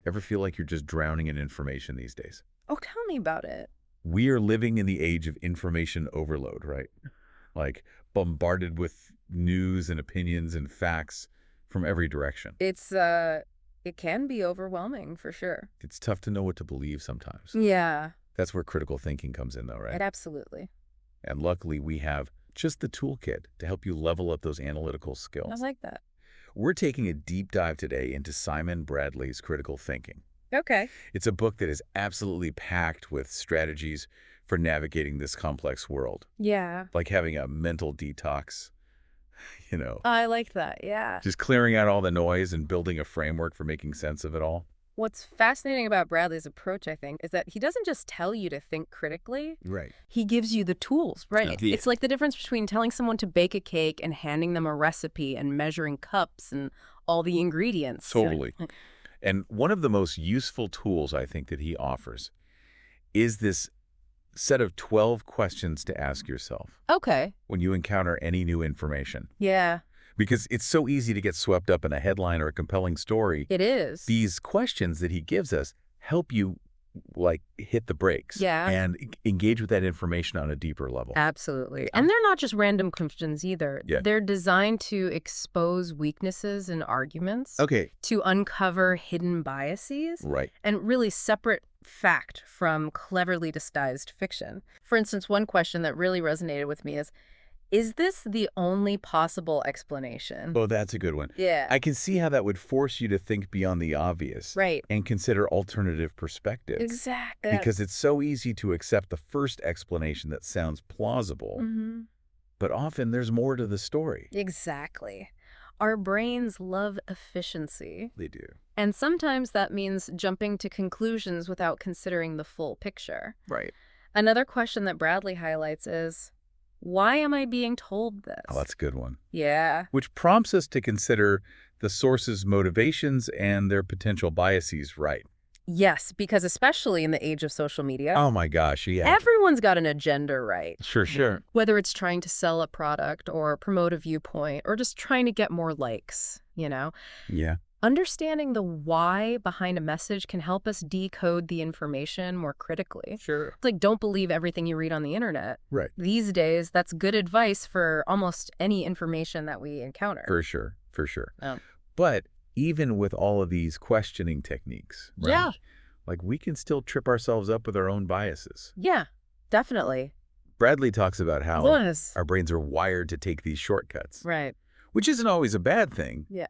Ever feel like you're just drowning in information these days? Oh, tell me about it. We are living in the age of information overload, right? Like bombarded with news and opinions and facts from every direction. It can be overwhelming for sure. It's tough to know what to believe sometimes. Yeah, That's where critical thinking comes in, though, right? it absolutely. And luckily, we have just the toolkit to help you level up those analytical I skills. like that. We're taking a deep dive today into Simon Bradley's Critical Thinking. Okay. It's a book that is absolutely packed with strategies for navigating this complex world, Yeah. like having a mental detox, you know, I like that. Yeah. just clearing out all the noise and building a framework for making sense of it all. What's fascinating about Bradley's approach, I think, is that he doesn't just tell you to think critically. Right. He gives you the tools, right? Yeah. It's like the difference between telling someone to bake a cake and handing them a recipe and measuring cups and all the ingredients. Totally. And one of the most useful tools I think that he offers is this set of 12 questions to ask yourself Okay. when you encounter any new information. Yeah, Because it's so easy to get swept up in a headline or a compelling story. it is. These questions that he gives us help you, like, hit the brakes Yeah. and engage with that information on a deeper level. Absolutely. And they're not just random questions either. Yeah. They're designed to expose weaknesses in arguments, Okay. to uncover hidden biases, Right. and really separate fact from cleverly disguised fiction. For instance, one question that really resonated with me is this the only possible explanation? Oh, that's a good one. Yeah. I can see how that would force you to think beyond the obvious. Right. And consider alternative perspectives. Exactly. Because it's so easy to accept the first explanation that sounds plausible, but often there's more to the story. Exactly. Our brains love efficiency. They do. And sometimes that means jumping to conclusions without considering the full picture. Right. Another question that Bradley highlights is, why am I being told this? Oh, that's a good one. Yeah. Which prompts us to consider the source's motivations and their potential biases, right? Yes, because especially in the age of social media, Oh my gosh, yeah. everyone's got an agenda, right? Sure. Whether it's trying to sell a product or promote a viewpoint or just trying to get more likes, you know? Yeah. Understanding the why behind a message can help us decode the information more critically. Sure. It's like, don't believe everything you read on the internet. Right. These days, that's good advice for almost any information that we encounter. For sure. Oh. But even with all of these questioning techniques, right? Yeah. Like, we can still trip ourselves up with our own biases. Yeah, definitely. Bradley talks about how Yes. our brains are wired to take these shortcuts, Right. which isn't always a bad thing. Yeah.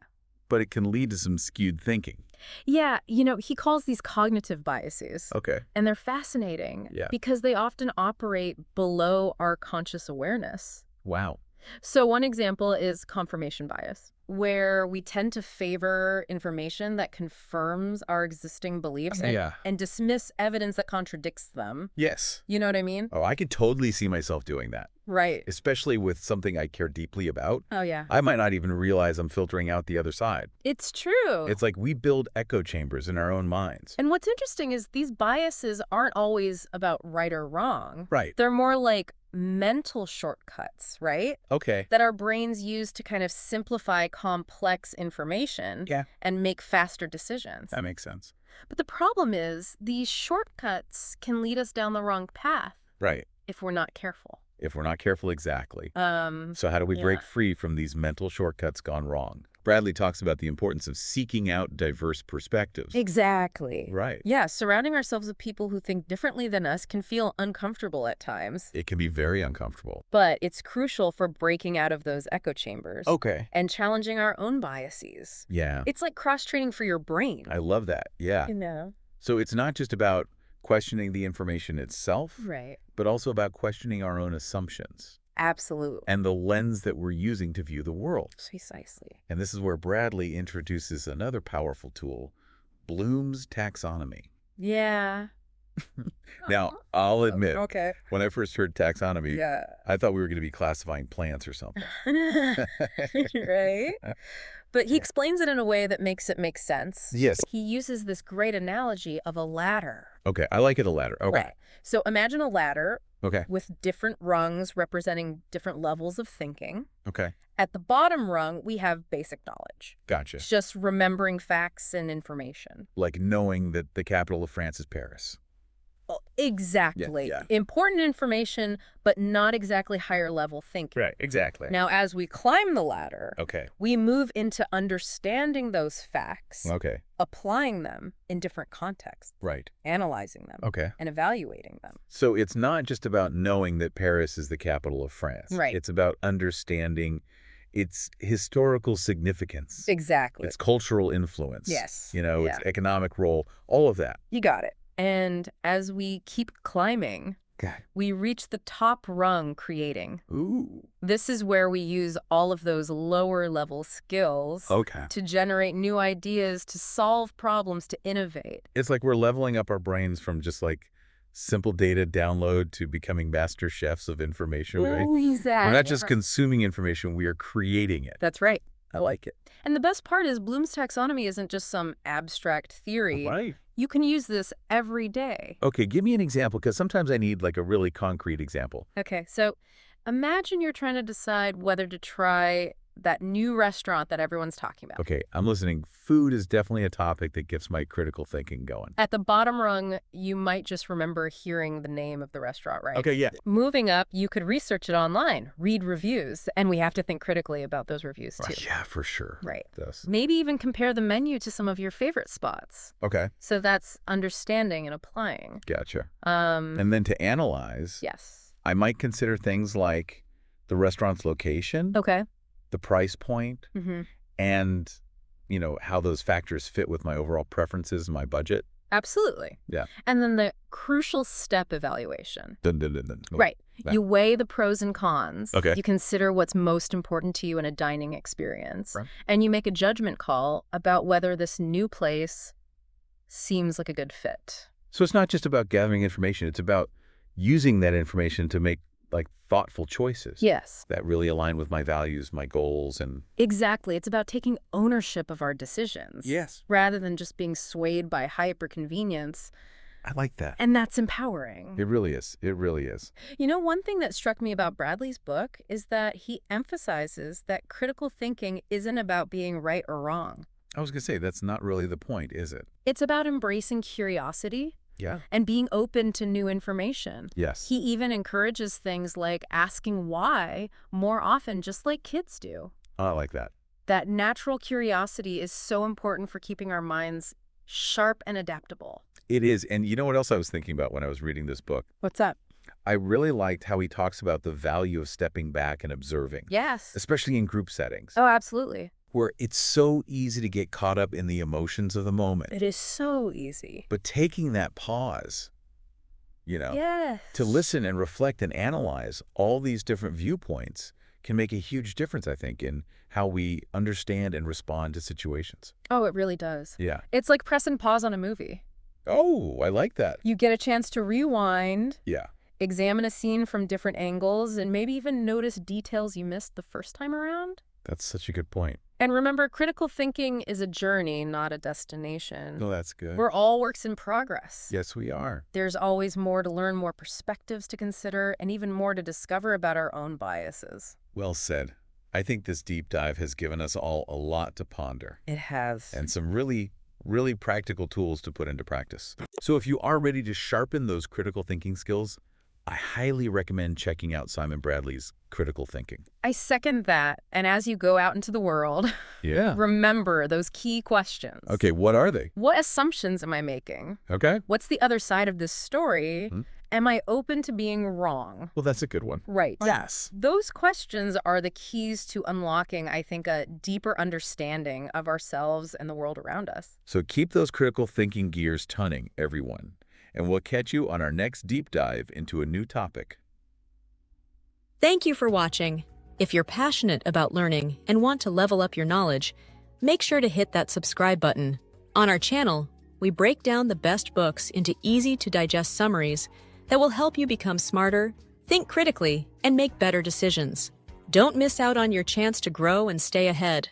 But it can lead to some skewed thinking. Yeah, he calls these cognitive biases. Okay. And they're fascinating Yeah. because they often operate below our conscious awareness. Wow. So one example is confirmation bias, where we tend to favor information that confirms our existing beliefs and dismiss evidence that contradicts them. Yes. You know what I mean? Oh, I could totally see myself doing that, Right. especially with something I care deeply about. Oh, yeah. I might not even realize I'm filtering out the other side. It's true. It's like we build echo chambers in our own minds. And what's interesting is these biases aren't always about right or wrong. Right. They're more like mental shortcuts, right? Okay. That our brains use to kind of simplify complex information and make faster decisions. That makes sense. But the problem is these shortcuts can lead us down the wrong path Right. if we're not careful. If we're not careful, exactly. So how do we break free from these mental shortcuts gone wrong? Bradley talks about the importance of seeking out diverse perspectives. Exactly. Right. Yeah, surrounding ourselves with people who think differently than us can feel uncomfortable at times. It can be very uncomfortable. But it's crucial for breaking out of those echo chambers. Okay. And challenging our own biases. Yeah. It's like cross-training for your brain. I love that. Yeah. You know? So it's not just about questioning the information itself, Right. but also about questioning our own assumptions Absolutely. and the lens that we're using to view the world. Precisely. And this is where Bradley introduces another powerful tool, Bloom's taxonomy. Yeah. Now, I'll admit, Okay. when I first heard taxonomy, Yeah. I thought we were going to be classifying plants or something. Right? But he explains it in a way that makes it make sense. Yes. He uses this great analogy of a ladder. Okay, I like it a ladder. Okay. Right. So imagine a ladder Okay. with different rungs representing different levels of thinking. Okay. At the bottom rung, we have basic knowledge. Gotcha. It's just remembering facts and information. Like knowing that the capital of France is Paris. Oh, exactly. Yeah. Important information, but not exactly higher level thinking. Right, exactly. Now, as we climb the ladder, Okay. we move into understanding those facts, Okay. applying them in different contexts, Right. analyzing them, Okay. and evaluating them. So it's not just about knowing that Paris is the capital of France. Right. It's about understanding its historical significance. Exactly. Its cultural influence. Yes. Its economic role, all of that. You got it. And as we keep climbing, we reach the top rung, creating. Ooh. This is where we use all of those lower level skills to generate new ideas, to solve problems, to innovate. It's like we're leveling up our brains from just like simple data download to becoming master chefs of information, right? Exactly. We're not just consuming information, we are creating it. That's right. I like it. And the best part is Bloom's taxonomy isn't just some abstract theory. Right. You can use this every day. Okay, give me an example, because sometimes I need like a really concrete example. Okay, so imagine you're trying to decide whether to try that new restaurant that everyone's talking about. Okay, I'm listening. Food is definitely a topic that gets my critical thinking going. At the bottom rung, you might just remember hearing the name of the restaurant, right? Okay, yeah. Moving up, you could research it online, read reviews, and we have to think critically about those reviews too. Yeah, for sure. Right. Yes. Maybe even compare the menu to some of your favorite spots. Okay. So that's understanding and applying. Gotcha. And then to analyze, Yes. I might consider things like the restaurant's location, Okay. the price point, and, how those factors fit with my overall preferences and my budget. Absolutely. Yeah. And then the crucial step evaluation. Dun, dun, dun, dun. Oh, Right. that. You weigh the pros and cons. Okay. You consider what's most important to you in a dining experience. Right. And you make a judgment call about whether this new place seems like a good fit. So it's not just about gathering information. It's about using that information to make thoughtful choices. Yes. That really align with my values, my goals, and... Exactly. It's about taking ownership of our decisions. Yes. Rather than just being swayed by hyper-convenience. I like that. And that's empowering. It really is. It really is. One thing that struck me about Bradley's book is that he emphasizes that critical thinking isn't about being right or wrong. I was going to say, that's not really the point, is it? It's about embracing curiosity. Yeah. And being open to new information. Yes. He even encourages things like asking why more often, just like kids do. I like that. That natural curiosity is so important for keeping our minds sharp and adaptable. It is. And you know what else I was thinking about when I was reading this book? What's that? I really liked how he talks about the value of stepping back and observing. Yes. Especially in group settings. Oh, absolutely. Where it's so easy to get caught up in the emotions of the moment. It is so easy. But taking that pause, Yes. to listen and reflect and analyze all these different viewpoints can make a huge difference, I think, in how we understand and respond to situations. Oh, it really does. Yeah. It's like pressing pause on a movie. Oh, I like that. You get a chance to rewind. Yeah. Examine a scene from different angles, and maybe even notice details you missed the first time around. That's such a good point. And remember, critical thinking is a journey, not a destination. Oh, that's good. We're all works in progress. Yes, we are. There's always more to learn, more perspectives to consider, and even more to discover about our own biases. Well said. I think this deep dive has given us all a lot to ponder. It has. And some really practical tools to put into practice. So if you are ready to sharpen those critical thinking skills, I highly recommend checking out Simon Bradley's Critical Thinking. I second that. And as you go out into the world, remember those key questions. Okay, what are they? What assumptions am I making? Okay. What's the other side of this story? Am I open to being wrong? Well, that's a good one. Right. Yes. Those questions are the keys to unlocking, I think, a deeper understanding of ourselves and the world around us. So keep those critical thinking gears turning, everyone. And we'll catch you on our next deep dive into a new topic. Thank you for watching. If you're passionate about learning and want to level up your knowledge, make sure to hit that subscribe button. On our channel, we break down the best books into easy-to-digest summaries that will help you become smarter, think critically, and make better decisions. Don't miss out on your chance to grow and stay ahead.